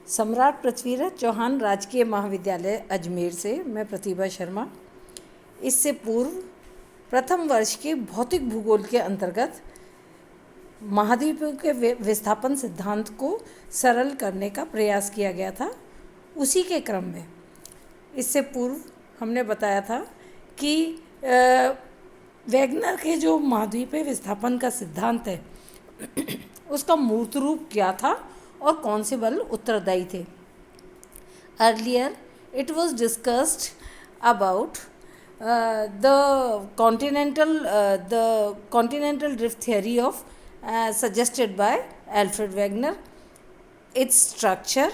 सम्राट पृथ्वीराज चौहान राजकीय महाविद्यालय अजमेर से मैं प्रतिभा शर्मा। इससे पूर्व प्रथम वर्ष के भौतिक भूगोल के अंतर्गत महाद्वीपों के विस्थापन सिद्धांत को सरल करने का प्रयास किया गया था। उसी के क्रम में इससे पूर्व हमने बताया था कि वैगनर के जो महाद्वीपीय विस्थापन का सिद्धांत है उसका मूर्त रूप क्या था और कौन से बल उत्तरदायी थे। Earlier it was discussed about the continental drift theory of suggested by Alfred Wegener, its structure,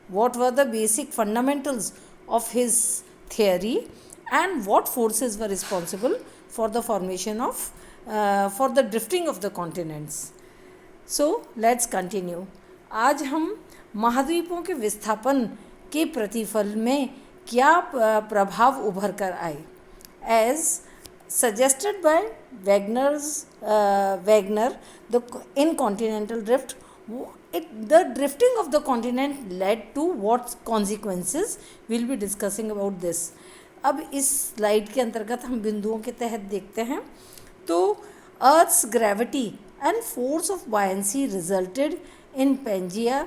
what were the basic fundamentals of his theory, and what forces were responsible for the formation of for the drifting of the continents. So let's continue. आज हम महाद्वीपों के विस्थापन के प्रतिफल में क्या प्रभाव उभर कर आए। As suggested by Wegener, in continental drift, the drifting of the continent led to what consequences? We'll be discussing about this. अब इस स्लाइड के अंतर्गत हम बिंदुओं के तहत देखते हैं तो Earth's gravity and force of buoyancy resulted in Pangaea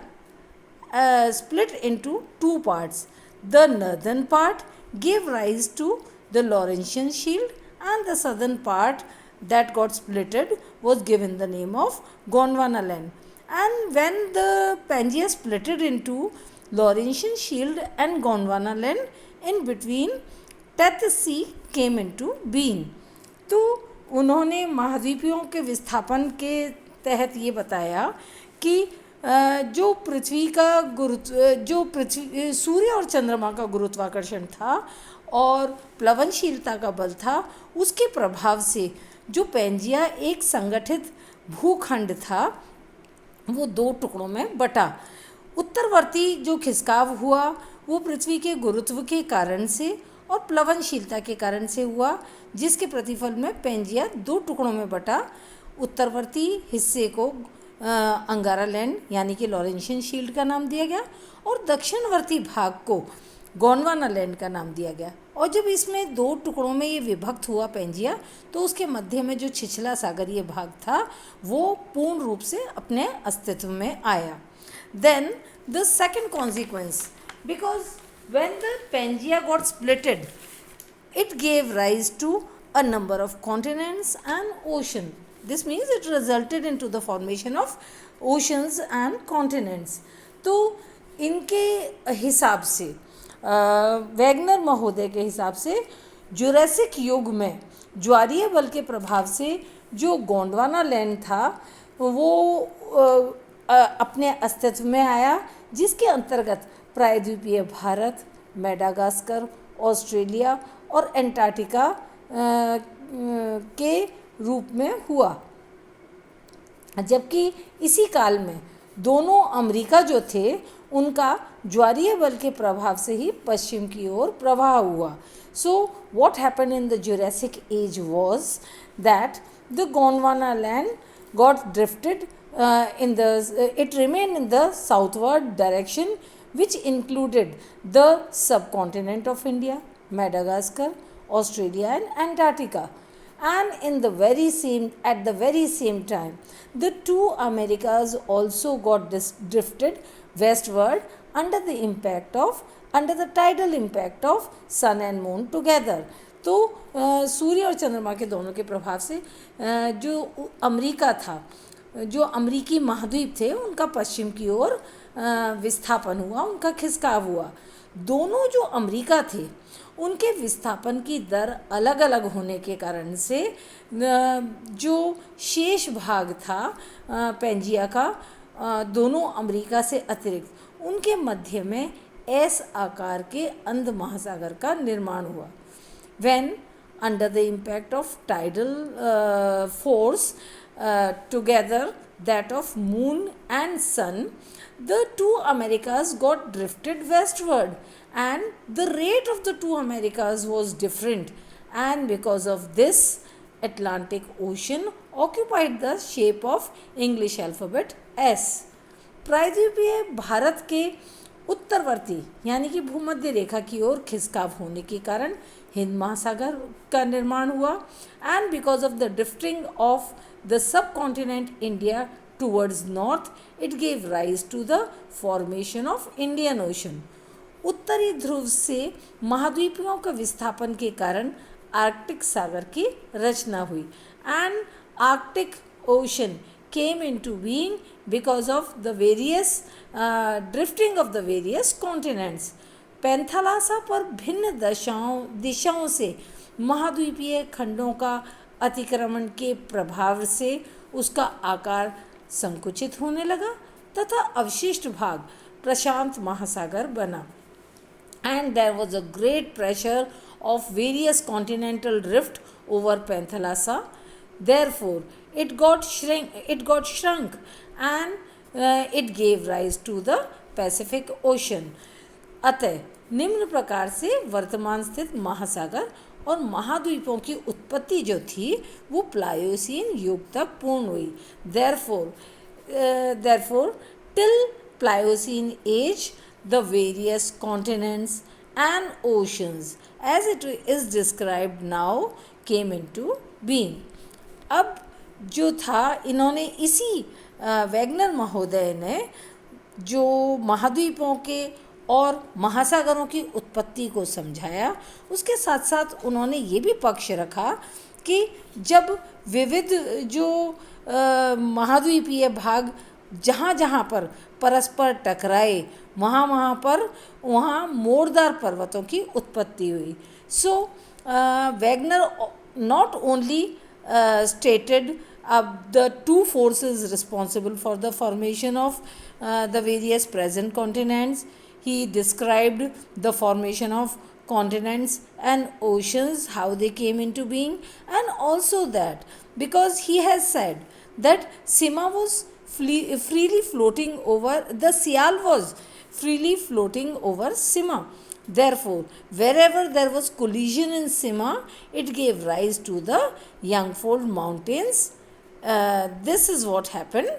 split into two parts. The northern part gave rise to the Laurentian shield, and the southern part that got splitted was given the name of Gondwana land. And when the Pangaea splitted into Laurentian shield and Gondwana land, in between Tethys Sea came into being. तो उन्होंने महाद्वीपों के विस्थापन के तहत ये बताया कि जो पृथ्वी का सूर्य और चंद्रमा का गुरुत्वाकर्षण था और प्लवनशीलता का बल था, उसके प्रभाव से जो पैंजिया एक संगठित भूखंड था वो दो टुकड़ों में बटा। उत्तरवर्ती जो खिसकाव हुआ वो पृथ्वी के गुरुत्व के कारण से और प्लवनशीलता के कारण से हुआ, जिसके प्रतिफल में पैंजिया दो टुकड़ों में बटा। उत्तरवर्ती हिस्से को अंगारा लैंड यानी कि लॉरेंशियन शील्ड का नाम दिया गया और दक्षिणवर्ती भाग को गोंडवाना लैंड का नाम दिया गया। और जब इसमें दो टुकड़ों में ये विभक्त हुआ पैंजिया, तो उसके मध्य में जो छिछला सागरीय भाग था वो पूर्ण रूप से अपने अस्तित्व में आया। Then the second consequence, because when the Pangaea got splitted it gave rise to a number of continents and ocean. This means it resulted into the formation of oceans and continents. तो इनके हिसाब से Wagner महोदय के हिसाब से Jurassic युग में ज्वारीय बल के प्रभाव से जो गोंडवाना लैंड था वो अपने अस्तित्व में आया, जिसके अंतर्गत प्रायद्वीपीय भारत, मेडागास्कर, ऑस्ट्रेलिया और एंटार्क्टिका के रूप में हुआ। जबकि इसी काल में दोनों अमेरिका जो थे उनका ज्वारीय बल के प्रभाव से ही पश्चिम की ओर प्रवाह हुआ। So what happened in the Jurassic age was that the Gondwana land got drifted it remained in the southward direction, which included the subcontinent of India, Madagascar, Australia and Antarctica. And at the very same time, the two Americas also got drifted westward under the tidal impact of sun and moon together. तो सूर्य और चंद्रमा के दोनों के प्रभाव से जो America था, जो अमेरिकी महाद्वीप थे, उनका पश्चिम की ओर विस्थापन हुआ, उनका खिसकाव हुआ। दोनों जो अमेरिका थे उनके विस्थापन की दर अलग अलग होने के कारण से जो शेष भाग था पैंजिया का दोनों अमेरिका से अतिरिक्त उनके मध्य में एस आकार के अंध महासागर का निर्माण हुआ। When under the impact of tidal force together that of moon and sun, the two Americas got drifted westward and the rate of the two Americas was different, and because of this Atlantic Ocean occupied the shape of English alphabet S. प्रायद्वीपीय भारत के उत्तरवर्ती यानी कि भूमध्य रेखा की ओर खिसकाव होने के कारण हिंद महासागर का निर्माण हुआ, and because of the drifting of the sub continent India towards north it gave rise to the formation of Indian ocean. उत्तरी ध्रुव से महाद्वीपों के विस्थापन के कारण आर्कटिक सागर की रचना हुई, and Arctic ocean came into being because of the various drifting of the various continents. Panthalassa पर भिन्न दिशाओं से महाद्वीपीय खंडों का अतिक्रमण के प्रभाव से उसका आकार संकुचित होने लगा तथा अवशिष्ट भाग प्रशांत महासागर बना, and there was a great pressure of various continental drift over Panthalassa. Therefore, it got shrunk and it gave rise to the Pacific Ocean. अतः निम्न प्रकार से वर्तमान स्थित महासागर और महाद्वीपों की उत्पत्ति जो थी वो प्लायोसीन युग तक पूर्ण हुई। Therefore, till Pliocene age, the various continents and oceans as it is described now came into being. अब जो था इन्होंने इसी वैगनर महोदय ने जो महाद्वीपों के और महासागरों की उत्पत्ति को समझाया, उसके साथ साथ उन्होंने ये भी पक्ष रखा कि जब विविध जो महाद्वीपीय भाग जहाँ जहाँ पर परस्पर टकराए वहाँ मोड़दार पर्वतों की उत्पत्ति हुई। So Wegener not only stated the two forces responsible for the formation of the various present continents. He described the formation of continents and oceans, how they came into being, and also that because he has said that Sima was freely floating over, the Sial was freely floating over Sima. Therefore, wherever there was collision in Sima, it gave rise to the Yangfold Mountains. This is what happened.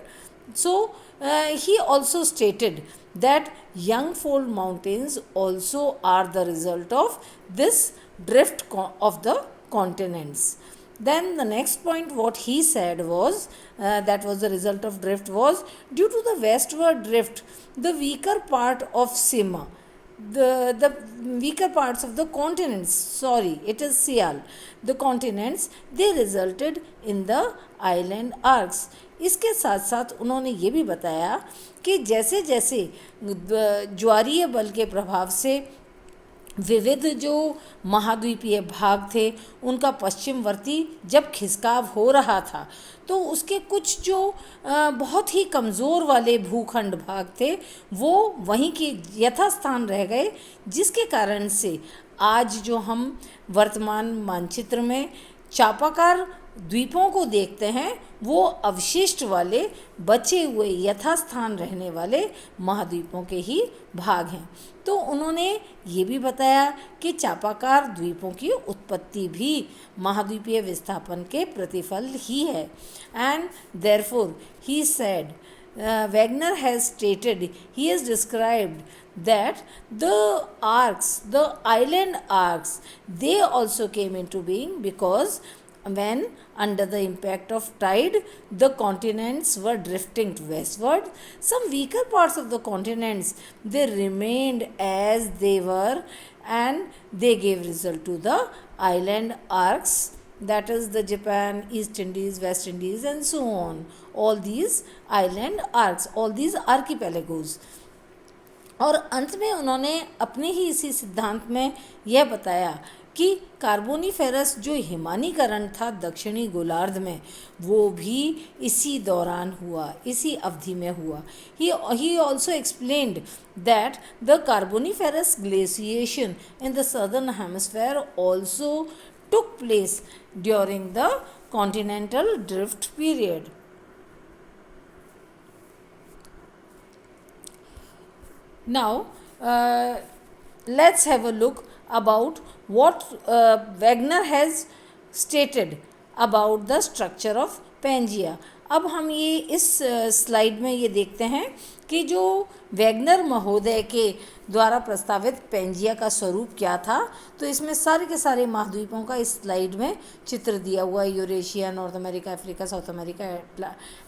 So, he also stated that Yangfold Mountains also are the result of this drift of the continents. Then the next point what he said was that was the result of drift was due to the westward drift, the weaker part of Sima, the weaker parts of the continents, sorry, it is Sial, the continents, they resulted in the island arcs. इसके साथ साथ उन्होंने ये भी बताया कि जैसे जैसे ज्वारीय बल के प्रभाव से विविध जो महाद्वीपीय भाग थे उनका पश्चिमवर्ती जब खिसकाव हो रहा था तो उसके कुछ जो बहुत ही कमज़ोर वाले भूखंड भाग थे वो वहीं के यथास्थान रह गए, जिसके कारण से आज जो हम वर्तमान मानचित्र में चापाकार द्वीपों को देखते हैं वो अवशिष्ट वाले बचे हुए यथास्थान रहने वाले महाद्वीपों के ही भाग हैं। तो उन्होंने ये भी बताया कि चापाकार द्वीपों की उत्पत्ति भी महाद्वीपीय विस्थापन के प्रतिफल ही है। And therefore he said, Wagner has stated, he has described that the arcs, the island arcs, they also came into being because when under the impact of tide, the continents were drifting westward. Some weaker parts of the continents, they remained as they were and they gave result to the island arcs, that is the Japan, East Indies, West Indies and so on. All these island arcs, all these archipelagos. और अंत में उन्होंने अपने ही इसी सिद्धांत में यह बताया कि कार्बोनिफेरस जो हिमानीकरण था दक्षिणी गोलार्ध में वो भी इसी दौरान हुआ, इसी अवधि में हुआ। He also explained that the Carboniferous glaciation in the southern hemisphere also took place during the continental drift period. Now, let's have a look about what Wagner has stated about the structure of Pangaea. अब हम ये इस slide में ये देखते हैं कि जो वैगनर महोदय के द्वारा प्रस्तावित पेंजिया का स्वरूप क्या था। तो इसमें सारे के सारे महाद्वीपों का इस स्लाइड में चित्र दिया हुआ है। Eurasia, north America, Africa, south America,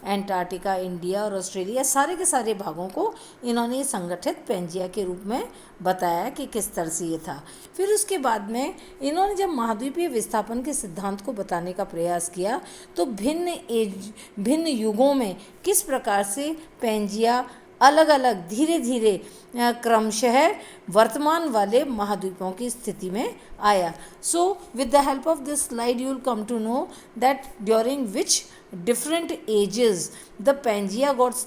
Antarctica, India और ऑस्ट्रेलिया, सारे के सारे भागों को इन्होंने संगठित पेंजिया के रूप में बताया कि किस तरह से ये था। फिर उसके बाद में इन्होंने जब महाद्वीपीय विस्थापन के सिद्धांत को बताने का प्रयास किया तो भिन्न युगों में किस प्रकार से पेंजिया अलग अलग धीरे धीरे क्रमशः वर्तमान वाले महाद्वीपों की स्थिति में आया। So with the help of this slide you will come to know that during which different ages the Pangaea got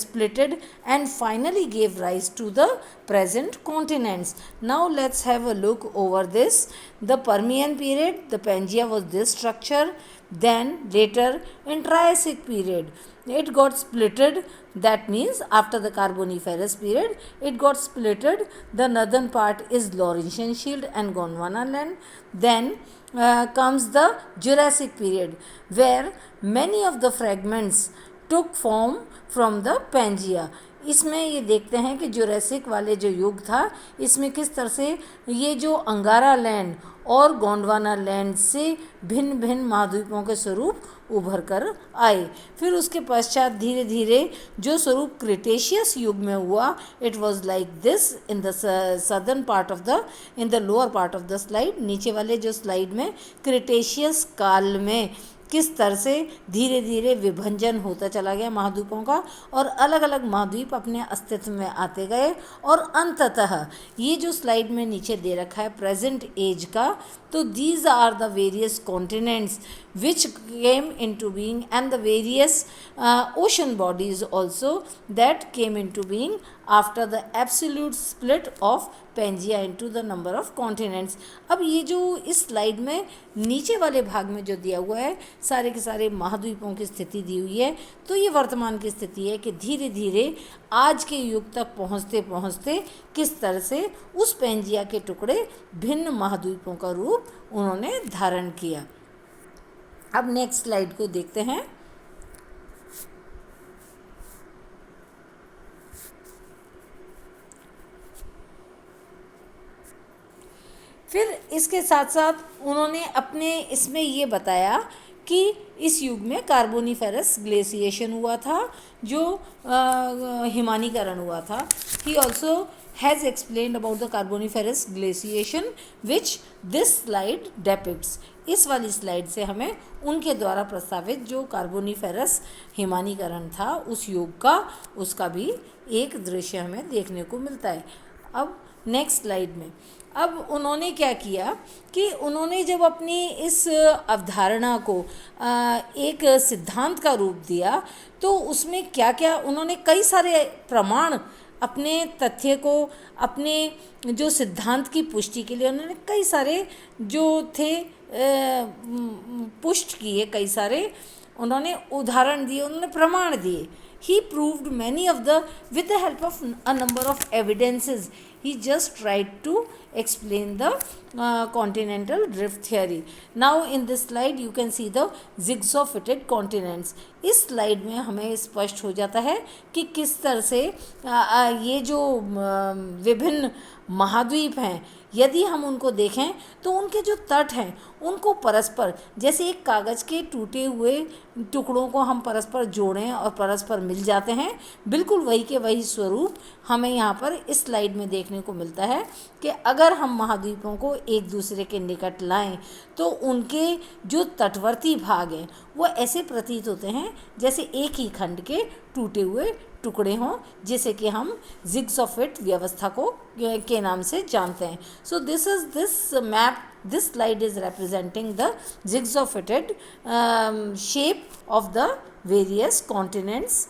splitted and finally gave rise to the present continents. Now let's have a look over this. The Permian period, the Pangaea was this structure. Then later in Triassic period it got splitted, that means after the Carboniferous period it got splitted. The northern part is Laurentian Shield and Gondwana land. Then comes the Jurassic period where many of the fragments took form from the Pangaea. इसमें ये देखते हैं कि Jurassic वाले जो युग था इसमें किस तरह से ये जो अंगारा लैंड और गोंडवाना लैंड से भिन्न भिन्न महाद्वीपों के स्वरूप उभर कर आए। फिर उसके पश्चात धीरे धीरे जो स्वरूप क्रिटेशियस युग में हुआ, it was like this in the southern part of the in the lower part of the slide. नीचे वाले जो स्लाइड में क्रिटेशियस काल में किस तरह से धीरे धीरे विभंजन होता चला गया महाद्वीपों का और अलग अलग महाद्वीप अपने अस्तित्व में आते गए और अंततः ये जो स्लाइड में नीचे दे रखा है प्रेजेंट एज का, तो these are the various continents which came into being and the various ocean bodies also that came into being after the absolute split of Pangaea into the number of continents. अब ये जो इस slide में नीचे वाले भाग में जो दिया हुआ है सारे के सारे महाद्वीपों की स्थिति दी हुई है, तो ये वर्तमान की स्थिति है कि धीरे धीरे आज के युग तक पहुँचते पहुँचते किस तरह से उस पेंजिया के टुकड़े भिन्न महाद्वीपों का रूप उन्होंने धारण किया। अब नेक्स्ट स्लाइड को देखते हैं। फिर इसके साथ साथ उन्होंने अपने इसमें ये बताया कि इस युग में कार्बोनिफेरस ग्लेशिएशन हुआ था, जो हिमानीकरण हुआ था। He also has explained about the Carboniferous glaciation which this slide depicts. इस वाली स्लाइड से हमें उनके द्वारा प्रस्तावित जो कार्बोनिफेरस हिमानीकरण था उस युग का, उसका भी एक दृश्य हमें देखने को मिलता है। अब नेक्स्ट स्लाइड में अब उन्होंने क्या किया कि उन्होंने जब अपनी इस अवधारणा को एक सिद्धांत का रूप दिया तो उसमें क्या क्या उन्होंने कई सारे प्रमाण अपने तथ्य को, अपने जो सिद्धांत की पुष्टि के लिए उन्होंने कई सारे जो थे पुष्ट किए, कई सारे उन्होंने उदाहरण दिए, उन्होंने प्रमाण दिए। He proved many of the with the help of a number of evidences. He just tried to explain the continental drift theory. Now in this slide you can see the zigzag-fitted continents. इस slide में हमें स्पष्ट हो जाता है कि किस तरह से ये जो विभिन्न महाद्वीप हैं, यदि हम उनको देखें तो उनके जो तट हैं उनको परस्पर, जैसे एक कागज़ के टूटे हुए टुकड़ों को हम परस्पर जोड़ें और परस्पर मिल जाते हैं, बिल्कुल वही के वही स्वरूप हमें यहाँ पर इस स्लाइड में देखने को मिलता है कि अगर हम महाद्वीपों को एक दूसरे के निकट लाएं तो उनके जो तटवर्ती भाग हैं वो ऐसे प्रतीत होते हैं जैसे एक ही खंड के टूटे हुए टुकड़े हों, जिसे कि हम जिग्सॉफिट व्यवस्था को के नाम से जानते हैं। So this is this map, this slide is representing the zigzag-fitted shape of the various continents,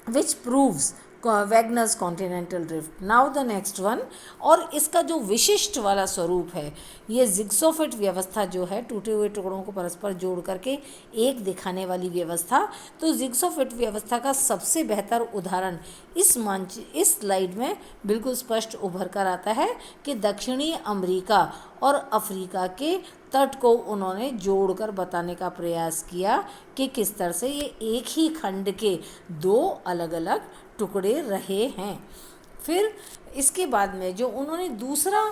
which proves Wagner's continental drift. Now the next one, और इसका जो विशिष्ट वाला स्वरूप है, ये जिग्सोफिट व्यवस्था जो है, टूटे हुए टुकड़ों को परस्पर जोड़ करके एक दिखाने वाली व्यवस्था। तो जिग्सोफिट व्यवस्था का सबसे बेहतर उदाहरण इस स्लाइड में बिल्कुल स्पष्ट उभर कर आता है कि दक्षिणी अमेरिका और अफ्रीका के तट को उन्होंने जोड़कर बताने का प्रयास किया कि किस तरह से ये एक ही खंड के दो अलग अलग टुकड़े रहे हैं। फिर इसके बाद में जो उन्होंने दूसरा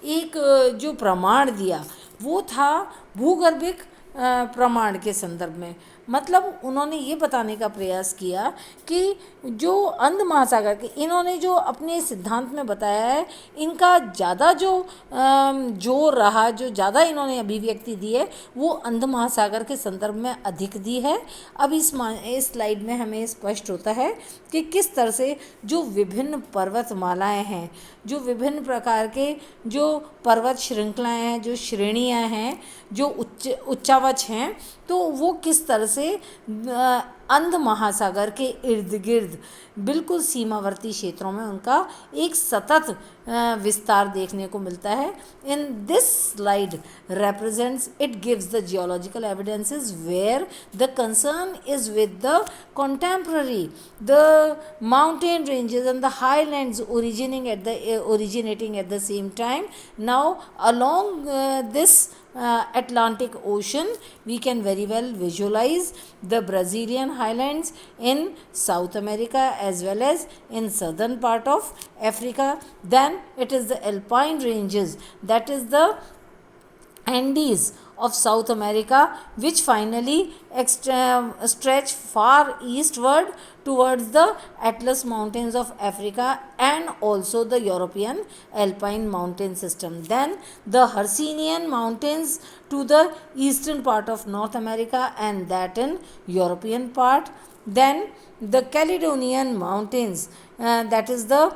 एक जो प्रमाण दिया वो था भूगर्भिक प्रमाण के संदर्भ में। मतलब उन्होंने ये बताने का प्रयास किया कि जो अंध महासागर के इन्होंने जो अपने सिद्धांत में बताया है, इनका ज़्यादा जो जोर रहा, जो ज़्यादा इन्होंने अभिव्यक्ति दी है, वो अंध महासागर के संदर्भ में अधिक दी है। अब इस स्लाइड में हमें स्पष्ट होता है कि किस तरह से जो विभिन्न पर्वतमालाएं हैं, जो विभिन्न प्रकार के जो पर्वत श्रृंखलाएं हैं, जो श्रेणियां हैं, जो उच्चावच हैं, तो वो किस तरह से अंध महासागर के इर्द गिर्द बिल्कुल सीमावर्ती क्षेत्रों में उनका एक सतत विस्तार देखने को मिलता है। In this slide represents, it gives the geological evidences where the concern is with the contemporary, the mountain ranges and the highlands originating at the same time. Now along this Atlantic Ocean, we can very well visualize the Brazilian highlands in South America as well as in southern part of Africa. Then it is the alpine ranges, that is the Andes of South America, which finally stretch far eastward towards the Atlas Mountains of Africa and also the European Alpine mountain system. Then the Hercynian mountains to the eastern part of North America and that in European part. Then the Caledonian mountains, that is the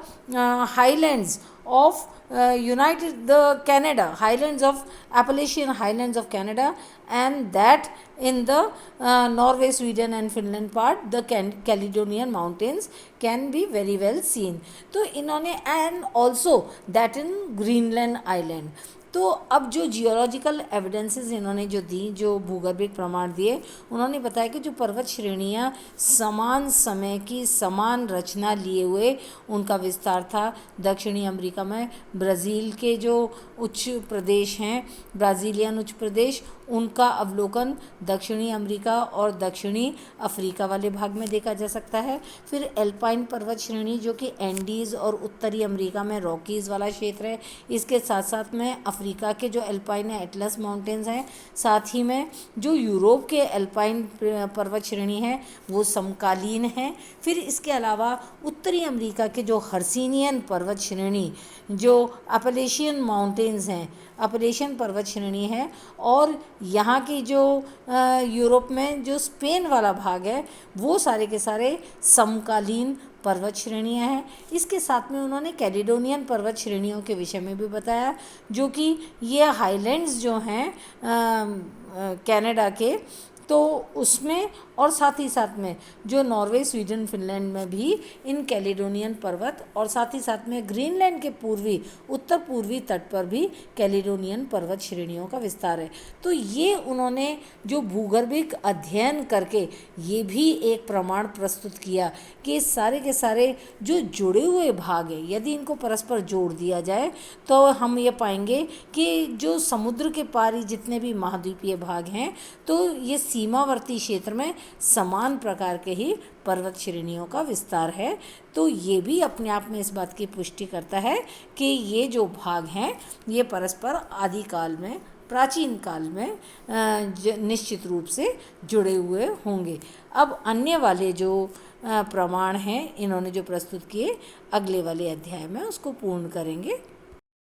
highlands of Canada, highlands of Appalachian highlands of Canada, and that in the Norway, Sweden and Finland part, the Caledonian mountains can be very well seen. तो इन्होंने and also that in Greenland island. तो अब जो geological evidences इन्होंने जो दी, जो भूगर्भिक प्रमाण दिए, उन्होंने बताया कि जो पर्वत श्रेणियाँ समान समय की समान रचना लिए हुए उनका विस्तार था। दक्षिणी अमेरिका में ब्राज़ील के जो उच्च प्रदेश हैं, ब्राज़ीलियन उच्च प्रदेश, उनका अवलोकन दक्षिणी अमेरिका और दक्षिणी अफ्रीका वाले भाग में देखा जा सकता है। फिर एल्पाइन पर्वत श्रेणी जो कि एंडीज़ और उत्तरी अमेरिका में रॉकीज़ वाला क्षेत्र है, इसके साथ साथ में अफ्रीका के जो एल्पाइन एटलस माउंटेन्स हैं, साथ ही में जो यूरोप के एल्पाइन पर्वत श्रेणी है वो समकालीन हैं। फिर इसके अलावा उत्तरी अमेरिका के जो हर्सिनियन पर्वत श्रेणी, जो अपलेशियन माउंटेन्स हैं, अपलेशियन पर्वत श्रेणी है, और यहाँ की जो यूरोप में जो स्पेन वाला भाग है वो सारे के सारे समकालीन पर्वत श्रेणियाँ हैं। इसके साथ में उन्होंने कैलिडोनियन पर्वत श्रेणियों के विषय में भी बताया, जो कि ये हाईलैंड्स जो हैं कनाडा के, तो उसमें और साथ ही साथ में जो नॉर्वे, स्वीडन, फिनलैंड में भी इन कैलिडोनियन पर्वत और साथ ही साथ में ग्रीनलैंड के पूर्वी उत्तर पूर्वी तट पर भी कैलिडोनियन पर्वत श्रेणियों का विस्तार है। तो ये उन्होंने जो भूगर्भिक अध्ययन करके ये भी एक प्रमाण प्रस्तुत किया कि सारे के सारे जो जुड़े हुए भाग हैं, यदि इनको परस्पर जोड़ दिया जाए तो हम ये पाएंगे कि जो समुद्र के पारी जितने भी महाद्वीपीय भाग हैं, तो ये सीमावर्ती क्षेत्र में समान प्रकार के ही पर्वत श्रेणियों का विस्तार है। तो ये भी अपने आप में इस बात की पुष्टि करता है कि ये जो भाग हैं ये परस्पर आदिकाल में, प्राचीन काल में निश्चित रूप से जुड़े हुए होंगे। अब अन्य वाले जो प्रमाण हैं इन्होंने जो प्रस्तुत किए, अगले वाले अध्याय में उसको पूर्ण करेंगे।